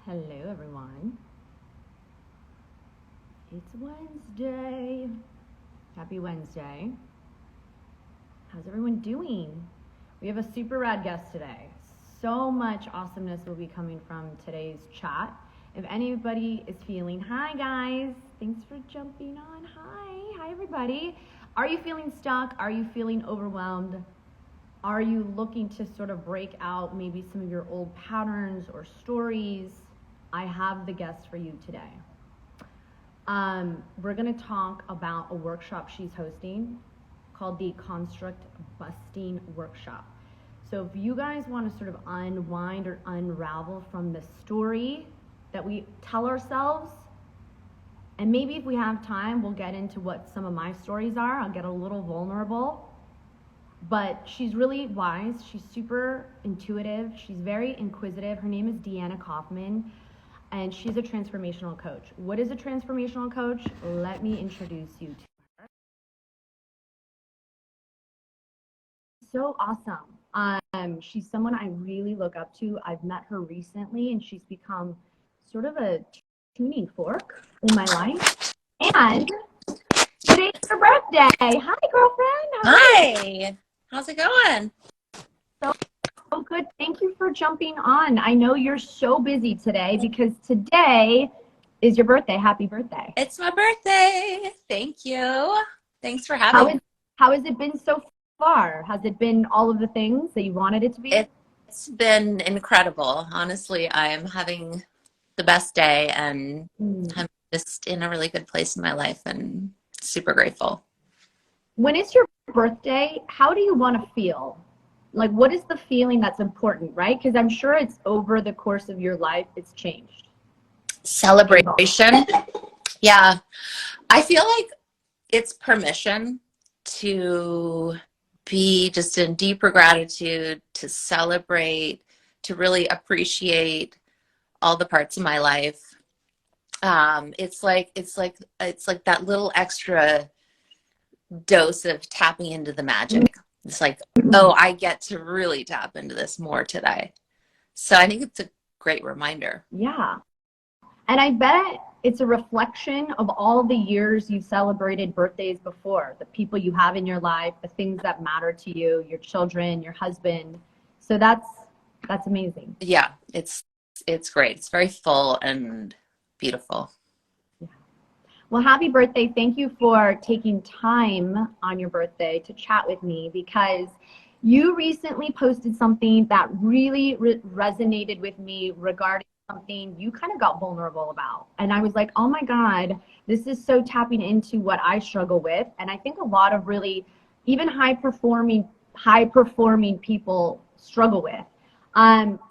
Hello, everyone. It's Wednesday. Happy Wednesday. How's everyone doing? We have a super rad guest today. So much awesomeness will be coming from today's chat. If anybody is feeling, hi guys, thanks for jumping on. Hi everybody. Are you feeling stuck? Are you feeling overwhelmed? Are you looking to sort of break out maybe some of your old patterns or stories? I have the guest for you today. We're going to talk about a workshop she's hosting called the Construct Busting Workshop. So if you guys want to sort of unwind or unravel from the story that we tell ourselves, and maybe if we have time, we'll get into what some of my stories are. I'll get a little vulnerable. But she's really wise. She's super intuitive. She's very inquisitive. Her name is Deanna Kaufman, and she's a transformational coach. What is a transformational coach? Let me introduce you to her. So awesome. She's someone I really look up to. I've met her recently, and she's become sort of a tuning fork in my life. And today's her birthday. Hi, girlfriend. Hi. How's it going? So good. Thank you for jumping on. I know you're so busy today because today is your birthday. Happy birthday. It's my birthday. Thank you. Thanks for having me. How has it been so far? Has it been all of the things that you wanted it to be? It's been incredible. Honestly, I'm having the best day and I'm just in a really good place in my life and super grateful. When it's your birthday, how do you want to feel? Like, what is the feeling that's important, right? Because I'm sure it's over the course of your life, it's changed. Celebration. Yeah. I feel like it's permission to be just in deeper gratitude, to celebrate, to really appreciate all the parts of my life. It's like that little extra dose of tapping into the magic. It's like, oh, I get to really tap into this more today. So I think it's a great reminder. Yeah. And I bet it's a reflection of all the years you've celebrated birthdays before, the people you have in your life, the things that matter to you, your children, your husband. So that's amazing. Yeah, it's great. It's very full and beautiful. Yeah. Well, happy birthday. Thank you for taking time on your birthday to chat with me, because you recently posted something that really resonated with me regarding something you kind of got vulnerable about. And I was like, oh my God, this is so tapping into what I struggle with. And I think a lot of really even high performing people struggle with.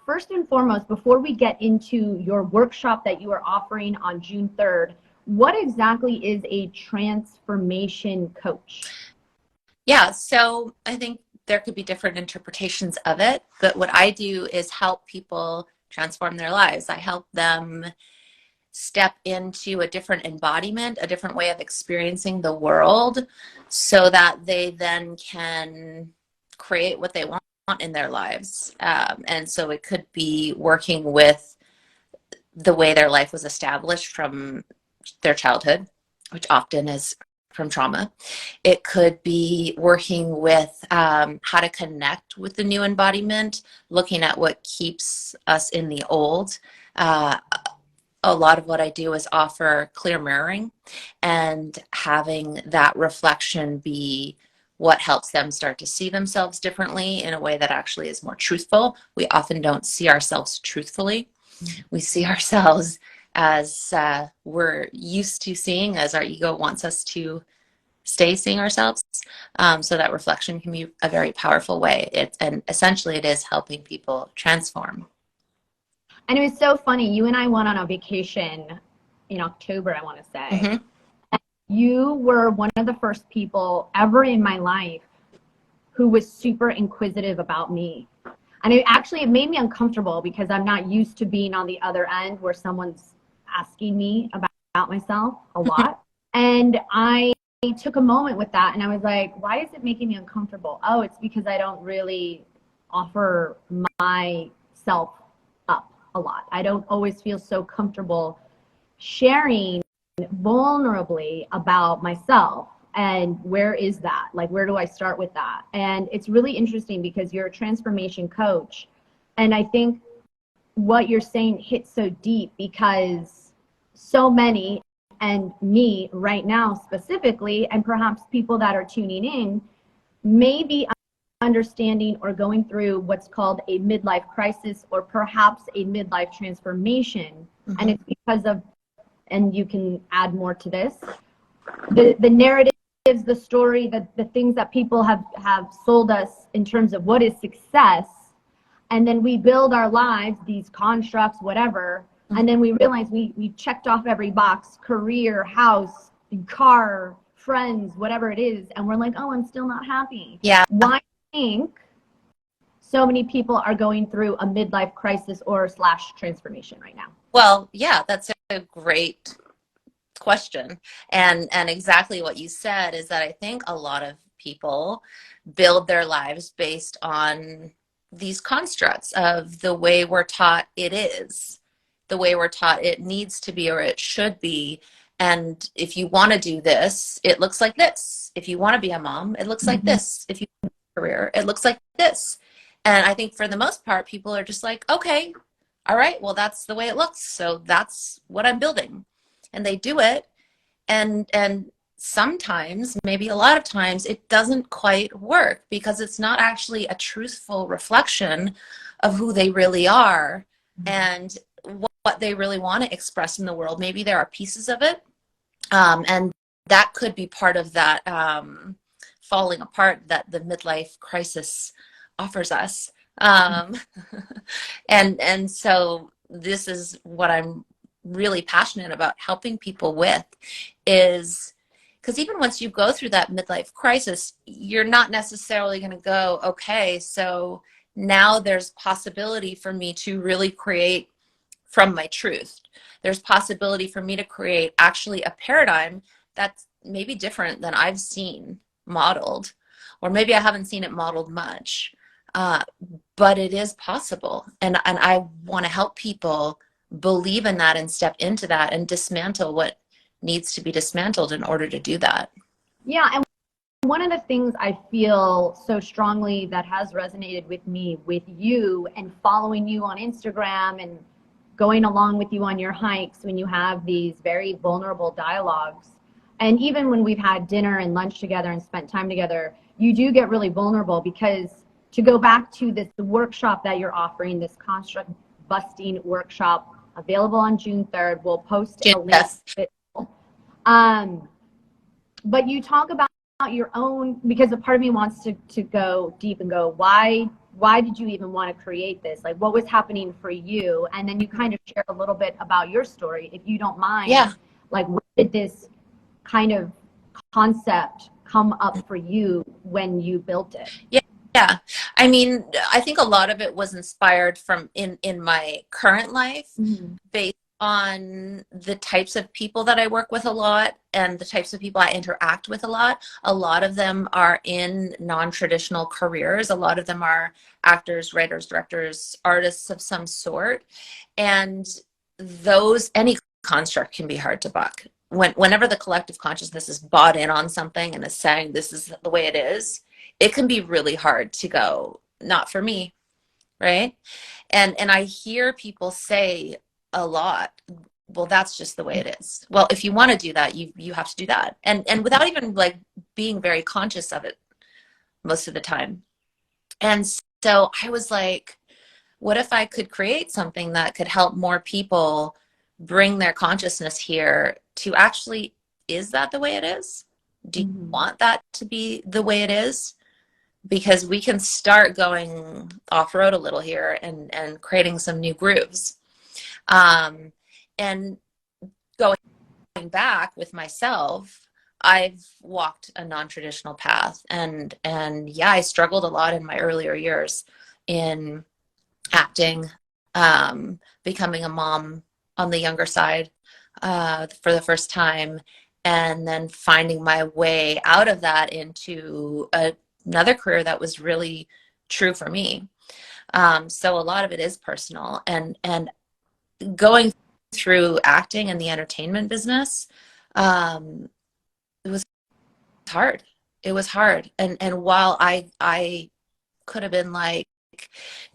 First and foremost, before we get into your workshop that you are offering on June 3rd, what exactly is a transformation coach? Yeah, so I think there could be different interpretations of it, but what I do is help people transform their lives. I help them step into a different embodiment, a different way of experiencing the world, so that they then can create what they want in their lives. And so it could be working with the way their life was established from their childhood, which often is from trauma. It could be working with how to connect with the new embodiment, looking at what keeps us in the old. A lot of what I do is offer clear mirroring and having that reflection be what helps them start to see themselves differently in a way that actually is more truthful. We often don't see ourselves truthfully. We see ourselves as we're used to seeing, as our ego wants us to stay seeing ourselves. So that reflection can be a very powerful way. And essentially it is helping people transform. And it was so funny. You and I went on a vacation in October, I want to say. Mm-hmm. You were one of the first people ever in my life who was super inquisitive about me. And it made me uncomfortable because I'm not used to being on the other end where someone's asking me about myself a lot. And I took a moment with that and I was like, why is it making me uncomfortable? Oh, it's because I don't really offer myself up. a lot. I don't always feel so comfortable sharing vulnerably about myself. And where is that? Like, where do I start with that? And it's really interesting because you're a transformation coach. And I think what you're saying hits so deep because so many, and me right now specifically, and perhaps people that are tuning in, may be understanding or going through what's called a midlife crisis or perhaps a midlife transformation. Mm-hmm. And it's because of, and you can add more to this, the narratives, the story, the things that people have sold us in terms of what is success. And then we build our lives, these constructs, whatever, and then we realize we checked off every box: career, house, car, friends, whatever it is, and we're like, oh, I'm still not happy. Yeah. Why do you think so many people are going through a midlife crisis or / transformation right now? Well, yeah, that's a great question. And exactly what you said is that I think a lot of people build their lives based on these constructs of the way we're taught it is, the way we're taught it needs to be or it should be. And if you want to do this, it looks like this. If you want to be a mom, it looks like this. If you want a career, it looks like this. And I think for the most part, people are just like, okay, all right, well, that's the way it looks. So that's what I'm building. And they do it. And sometimes, maybe a lot of times, it doesn't quite work because it's not actually a truthful reflection of who they really are and what they really want to express in the world. Maybe there are pieces of it. And that could be part of that falling apart that the midlife crisis offers us. And so this is what I'm really passionate about helping people with, is because even once you go through that midlife crisis, you're not necessarily going to go, okay, so now there's possibility for me to really create from my truth. There's possibility for me to create actually a paradigm that's maybe different than I've seen modeled, or maybe I haven't seen it modeled much, but it is possible. And I want to help people believe in that and step into that and dismantle what needs to be dismantled in order to do that. Yeah. And one of the things I feel so strongly that has resonated with me, with you, and following you on Instagram and going along with you on your hikes when you have these very vulnerable dialogues, and even when we've had dinner and lunch together and spent time together, you do get really vulnerable. Because to go back to this workshop that you're offering, this construct busting workshop, available on June 3rd. We'll post a link. But you talk about your own, because a part of me wants to go deep and go, why did you even want to create this? Like, what was happening for you? And then you kind of share a little bit about your story, if you don't mind. Yeah. Like, where did this kind of concept come up for you when you built it? Yeah. I mean, I think a lot of it was inspired from in my current life, based on the types of people that I work with a lot and the types of people I interact with a lot. A lot of them are in non-traditional careers. A lot of them are actors, writers, directors, artists of some sort. And any construct can be hard to buck. Whenever the collective consciousness is bought in on something and is saying this is the way it is, it can be really hard to go, not for me, right? And I hear people say a lot, well, that's just the way it is. Well, if you want to do that, you have to do that. And without even like being very conscious of it most of the time. And so I was like, what if I could create something that could help more people bring their consciousness here to actually, is that the way it is? Do you want that to be the way it is? Because we can start going off-road a little here and creating some new grooves. And going back with myself, I've walked a non-traditional path. And yeah, I struggled a lot in my earlier years in acting, becoming a mom on the younger side for the first time, and then finding my way out of that into another career that was really true for me. So a lot of it is personal, and going through acting and the entertainment business, it was hard. It was hard. And while I could have been like,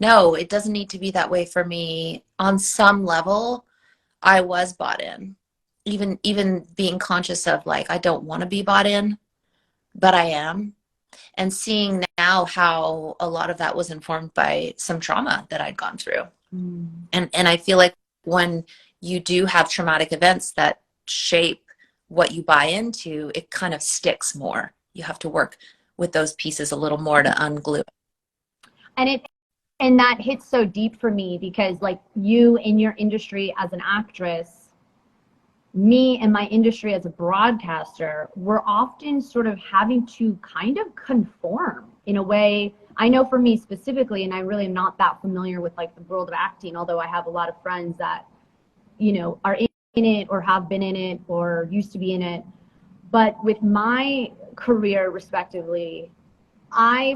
no, it doesn't need to be that way for me, on some level, I was bought in. Even being conscious of like, I don't want to be bought in, but I am. And seeing now how a lot of that was informed by some trauma that I'd gone through. Mm. And I feel like when you do have traumatic events that shape what you buy into, it kind of sticks more. You have to work with those pieces a little more to unglue it. And that hits so deep for me because like you in your industry as an actress, me in my industry as a broadcaster, we're often sort of having to kind of conform in a way. I know for me specifically, and I really am not that familiar with like the world of acting, although I have a lot of friends that, you know, are in it or have been in it or used to be in it. But with my career respectively, I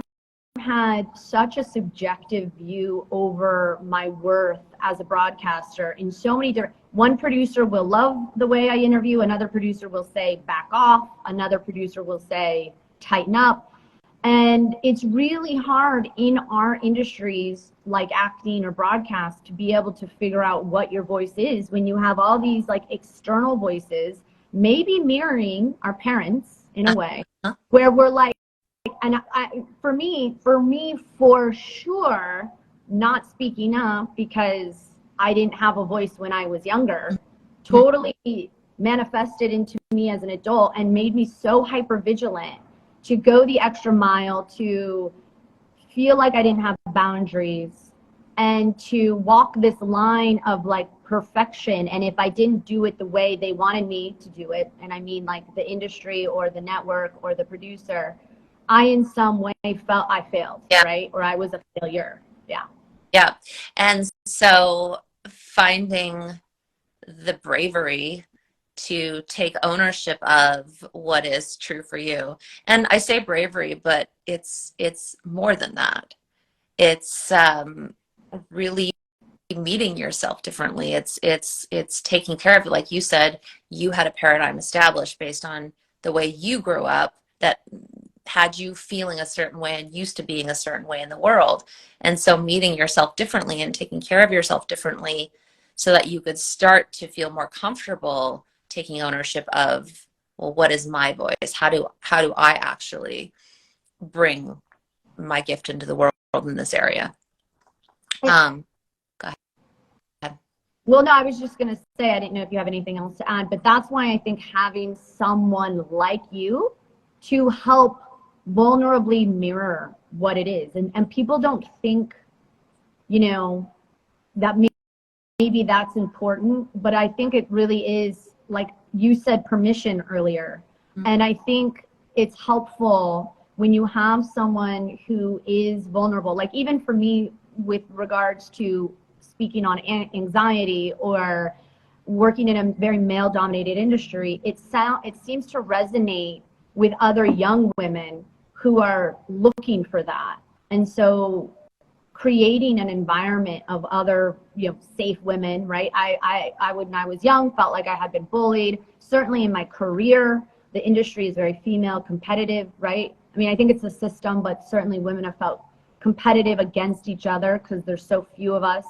had such a subjective view over my worth as a broadcaster in so many different. One producer will love the way I interview, another producer will say back off, another producer will say tighten up. And it's really hard in our industries like acting or broadcast to be able to figure out what your voice is when you have all these like external voices, maybe mirroring our parents in a way, where we're like, and for me, for sure, not speaking up because I didn't have a voice when I was younger, totally manifested into me as an adult and made me so hyper vigilant to go the extra mile, to feel like I didn't have boundaries, and to walk this line of like perfection. And if I didn't do it the way they wanted me to do it, and I mean like the industry or the network or the producer, I in some way felt I failed, Yeah. right? Or I was a failure. Yeah. Yeah. And so finding the bravery to take ownership of what is true for you. And I say bravery, but it's more than that. It's really meeting yourself differently. It's taking care of it. Like you said, you had a paradigm established based on the way you grew up that had you feeling a certain way and used to being a certain way in the world. And so meeting yourself differently and taking care of yourself differently so that you could start to feel more comfortable taking ownership of, well, what is my voice? How do I actually bring my gift into the world in this area? Go ahead. Well, no, I was just going to say, I didn't know if you have anything else to add, but that's why I think having someone like you to help vulnerably mirror what it is. And people don't think, you know, that maybe that's important, but I think it really is, like you said, permission earlier. Mm-hmm. And I think it's helpful when you have someone who is vulnerable, like even for me with regards to speaking on anxiety or working in a very male dominated industry, it seems to resonate with other young women who are looking for that. And so creating an environment of other, you know, safe women, right? I when I was young, felt like I had been bullied. Certainly in my career, the industry is very female competitive, right? I mean, I think it's a system, but certainly women have felt competitive against each other because there's so few of us.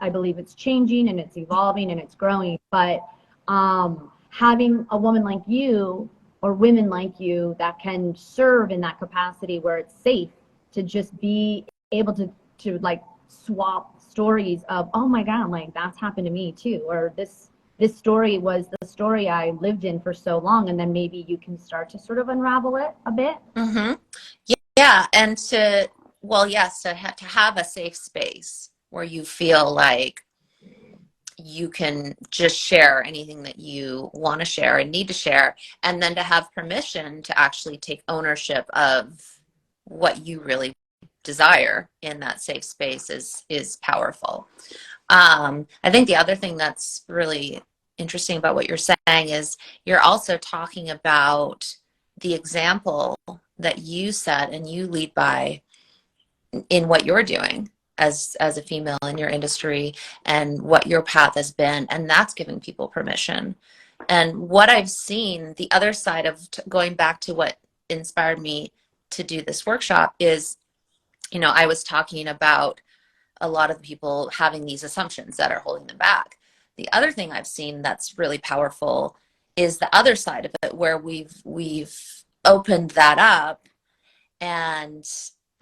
I believe it's changing and it's evolving and it's growing. But having a woman like you or women like you that can serve in that capacity where it's safe to just be able to like swap stories of, oh my God, like that's happened to me too, or this story was the story I lived in for so long, and then maybe you can start to sort of unravel it a bit. Mm-hmm. Yeah, and yes, to have a safe space where you feel like you can just share anything that you want to share and need to share, and then to have permission to actually take ownership of what you really desire in that safe space is powerful. I think the other thing that's really interesting about what you're saying is you're also talking about the example that you set and you lead by in what you're doing. as a female in your industry and what your path has been, and that's giving people permission. And what I've seen, the other side of going back to what inspired me to do this workshop is, I was talking about a lot of people having these assumptions that are holding them back. The other thing I've seen that's really powerful is the other side of it, where we've opened that up and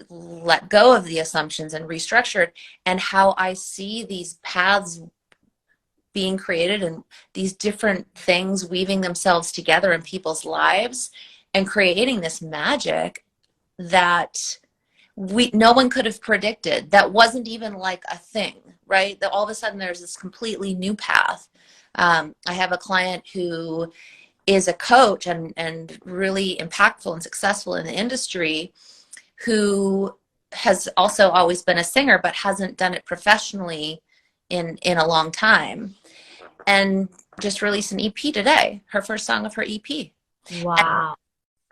let go of the assumptions and restructured, and how I see these paths being created and these different things weaving themselves together in people's lives and creating this magic that no one could have predicted, that wasn't even like a thing, right? That all of a sudden there's this completely new path. I have a client who is a coach and really impactful and successful in the industry, who has also always been a singer but hasn't done it professionally in a long time, and just released an EP today, her first song of her EP. Wow.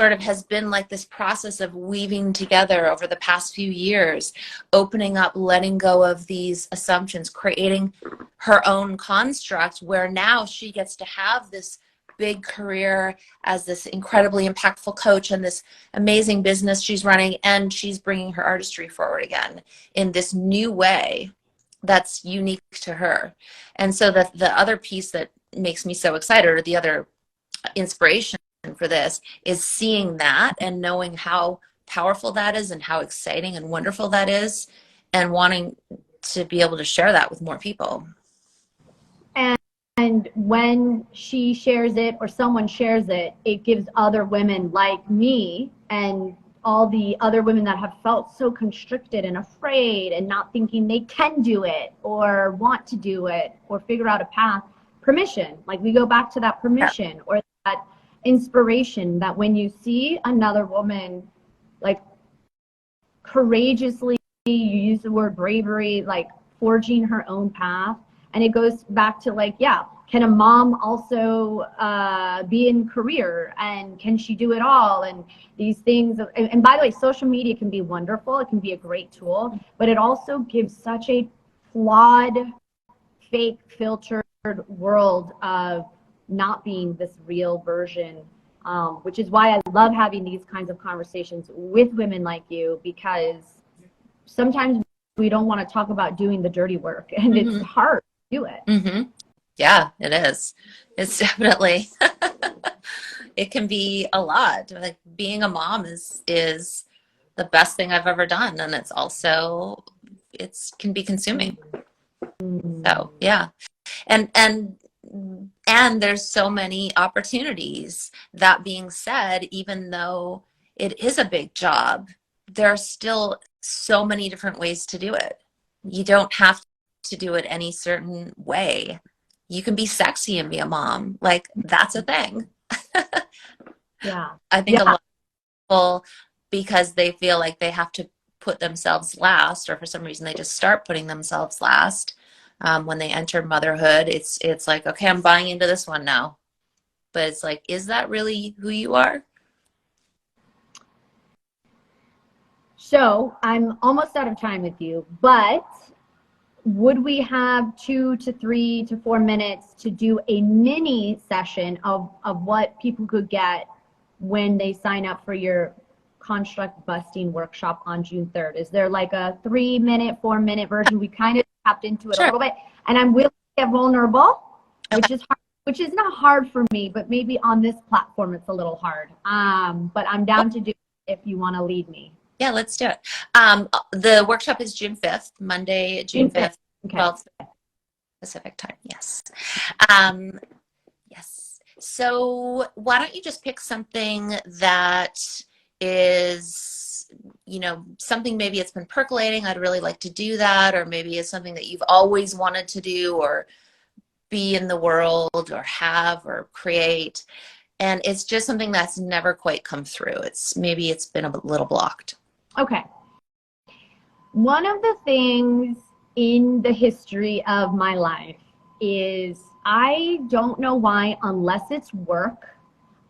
Sort of has been like this process of weaving together over the past few years, opening up, letting go of these assumptions, creating her own construct, where now she gets to have this big career as this incredibly impactful coach and this amazing business she's running, and she's bringing her artistry forward again in this new way that's unique to her. And so the other piece that makes me so excited, or the other inspiration for this, is seeing that and knowing how powerful that is and how exciting and wonderful that is, and wanting to be able to share that with more people. And when she shares it or someone shares it, it gives other women like me and all the other women that have felt so constricted and afraid and not thinking they can do it or want to do it or figure out a path, permission. Like, we go back to that permission, or that inspiration, that when you see another woman, like, courageously, you use the word bravery, like forging her own path. And it goes back to, like, yeah, can a mom also be in career, and can she do it all? And these things, and by the way, social media can be wonderful. It can be a great tool, but it also gives such a flawed, fake, filtered world of not being this real version, which is why I love having these kinds of conversations with women like you, because sometimes we don't want to talk about doing the dirty work, and it's hard to do it. Mm-hmm. Yeah, it is. It's definitely, it can be a lot. Like, being a mom is the best thing I've ever done. And it's also, can be consuming. So yeah. And there's so many opportunities. That being said, even though it is a big job, there are still so many different ways to do it. You don't have to do it any certain way. You can be sexy and be a mom. Like, that's a thing. Yeah. I think a lot of people, because they feel like they have to put themselves last, or for some reason they just start putting themselves last, when they enter motherhood, it's like, okay, I'm buying into this one now. But it's like, is that really who you are? So I'm almost out of time with you, but would we have 2 to 3 to 4 minutes to do a mini session of what people could get when they sign up for your construct busting workshop on June 3rd? Is there like a 3-minute, 4-minute version? We kind of tapped into it a little bit, and I'm willing to get vulnerable, which is hard, which is not hard for me, but maybe on this platform it's a little hard. But I'm down to do it if you want to lead me. Yeah, let's do it. The workshop is June 5th, Monday, June 5th, okay. 12th Pacific time. Yes. Yes. So why don't you just pick something that is, something, maybe it's been percolating, I'd really like to do that, or maybe it's something that you've always wanted to do, or be in the world, or have, or create. And it's just something that's never quite come through. Maybe it's been a little blocked. Okay. One of the things in the history of my life is, I don't know why, unless it's work,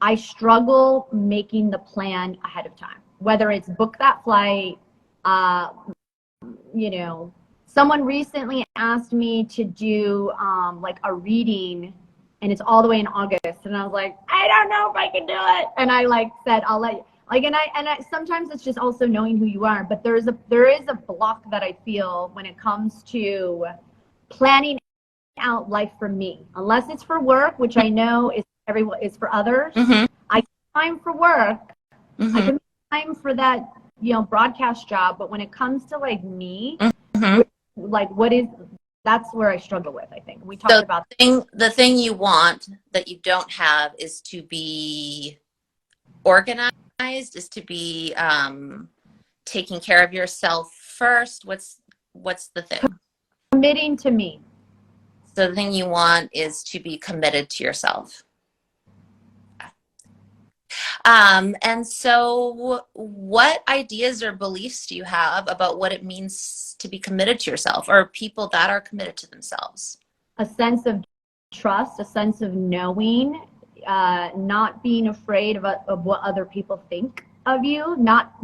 I struggle making the plan ahead of time. Whether it's book that flight, Someone recently asked me to do like a reading, and it's all the way in August, and I was like, I don't know if I can do it. And I like said, I'll let you. Like, and I sometimes it's just also knowing who you are, but there is a block that I feel when it comes to planning out life for me, unless it's for work, which I know is for others. Mm-hmm. I have time for work. Mm-hmm. I can make time for that, broadcast job. But when it comes to like me, Mm-hmm. like that's where I struggle with, I think. We talked So about the thing you want that you don't have is to be organized, is to be taking care of yourself first. What's the thing? committing to me. So the thing you want is to be committed to yourself. And so what ideas or beliefs do you have about what it means to be committed to yourself, or people that are committed to themselves? A sense of trust, a sense of knowing, not being afraid of what other people think of you, not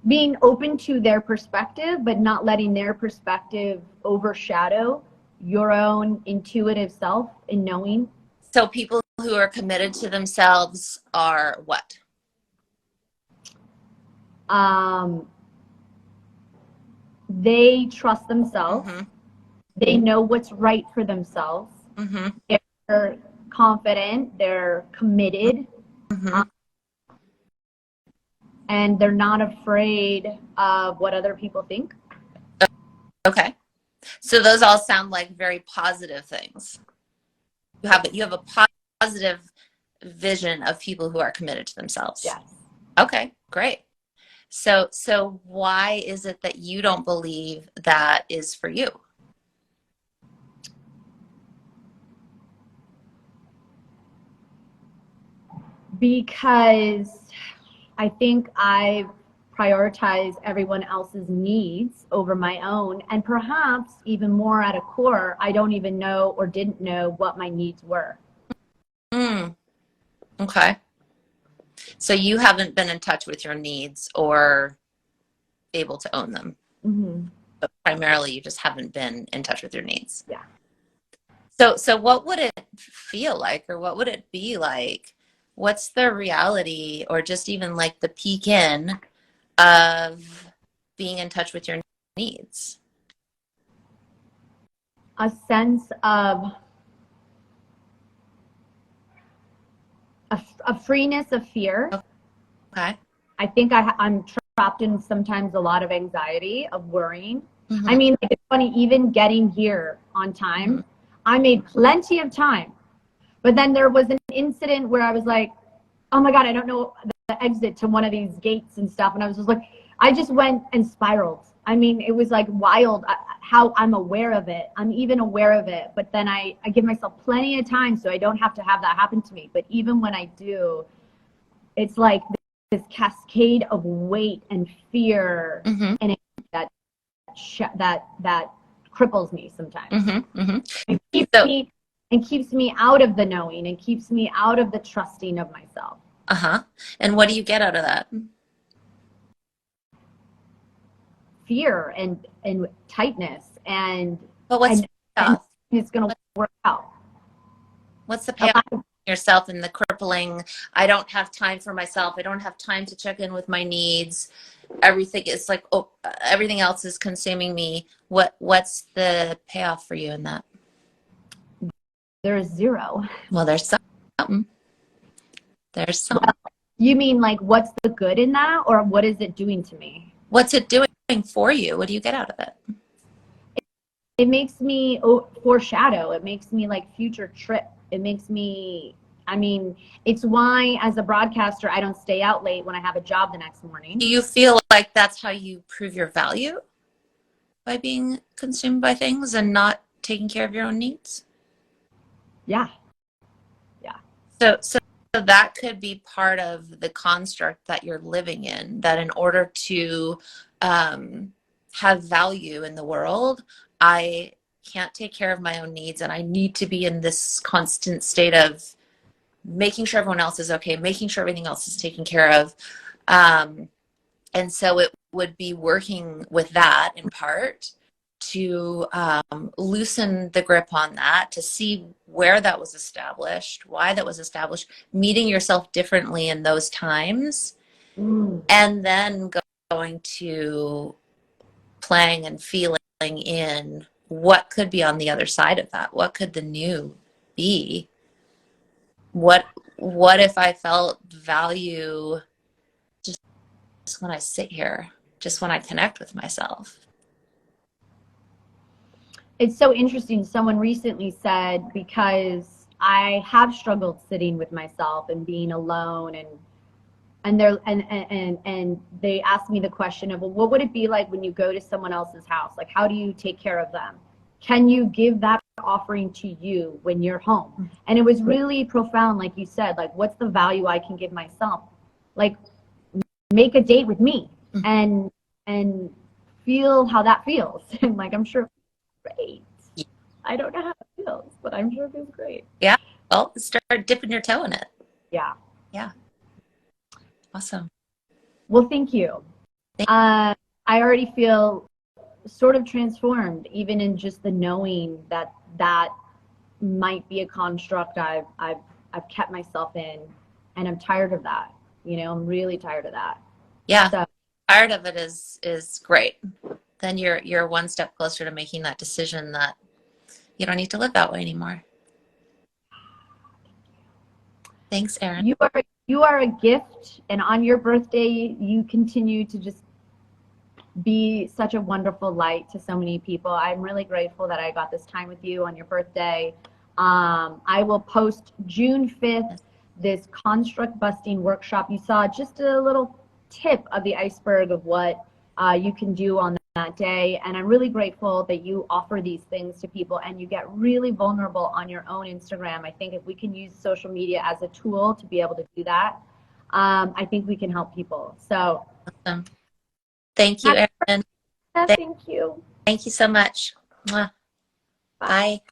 being open to their perspective, but not letting their perspective overshadow your own intuitive self in knowing. So people who are committed to themselves are what? They trust themselves. Mm-hmm. They know what's right for themselves. Mm-hmm. They're confident. They're committed. Mm-hmm. And they're not afraid of what other people think. Okay. So those all sound like very positive things. You have a positive vision of people who are committed to themselves. Yes. Okay, great. So why is it that you don't believe that is for you? Because I think I prioritize everyone else's needs over my own, and perhaps even more at a core, I don't even know or didn't know what my needs were. Okay. So you haven't been in touch with your needs or able to own them. Mm-hmm. But primarily you just haven't been in touch with your needs. Yeah. So what would it feel like, or what would it be like? What's the reality, or just even like the peek in of being in touch with your needs? A sense of a freeness of fear. Okay. I think I'm trapped in sometimes a lot of anxiety of worrying. Mm-hmm. I mean, like, it's funny, even getting here on time, mm-hmm. I made plenty of time. But then there was an incident where I was like, oh my God, I don't know the exit to one of these gates and stuff. And I was just like, I just went and spiraled. I mean, it was like wild how I'm aware of it. I'm even aware of it. But then I give myself plenty of time so I don't have to have that happen to me. But even when I do, it's like this cascade of weight and fear, mm-hmm. and that cripples me sometimes. Mm-hmm. Mm-hmm. And keeps me out of the knowing, and keeps me out of the trusting of myself. Uh-huh. And what do you get out of that? Fear and tightness, and but what's and it's going to work out. What's the payoff yourself and the crippling? I don't have time for myself. I don't have time to check in with my needs. Everything is like, oh, everything else is consuming me. What's the payoff for you in that? There's zero. Well, there's something. There's something. You mean like what's the good in that, or what is it doing to me? What's it doing for you? What do you get out of it? It makes me foreshadow. It makes me like future trip. It makes me, I mean, it's why as a broadcaster, I don't stay out late when I have a job the next morning. Do you feel like that's how you prove your value? By being consumed by things and not taking care of your own needs? Yeah. So that could be part of the construct that you're living in, that in order to have value in the world, I can't take care of my own needs, and I need to be in this constant state of making sure everyone else is okay, making sure everything else is taken care of. And so it would be working with that in part, to loosen the grip on that, to see where that was established, why that was established, meeting yourself differently in those times, and then going to playing and feeling in what could be on the other side of that. What could the new be? What if I felt value just when I sit here, just when I connect with myself? It's so interesting. Someone recently said, because I have struggled sitting with myself and being alone, and they asked me the question of, well, what would it be like when you go to someone else's house? Like, how do you take care of them? Can you give that offering to you when you're home? And it was really profound, like you said, like, what's the value I can give myself? Like, make a date with me and feel how that feels. And like, I'm sure it feels great. I don't know how it feels, but I'm sure it feels great. Yeah. Well, start dipping your toe in it. Yeah. Yeah. Awesome. Well, thank you. I already feel sort of transformed, even in just the knowing that that might be a construct I've kept myself in, and I'm tired of that. You know, I'm really tired of that. Yeah. So, Tired of it is great. Then you're one step closer to making that decision that you don't need to live that way anymore. Thanks, Erin. you are a gift, and on your birthday, you continue to just be such a wonderful light to so many people. I'm really grateful that I got this time with you on your birthday. I will post June 5th, this construct busting workshop. You saw just a little tip of the iceberg of what you can do on that day. And I'm really grateful that you offer these things to people and you get really vulnerable on your own Instagram. I think if we can use social media as a tool to be able to do that, I think we can help people. So Awesome. Thank you, Erin. thank you. Thank you so much. Mwah. Bye.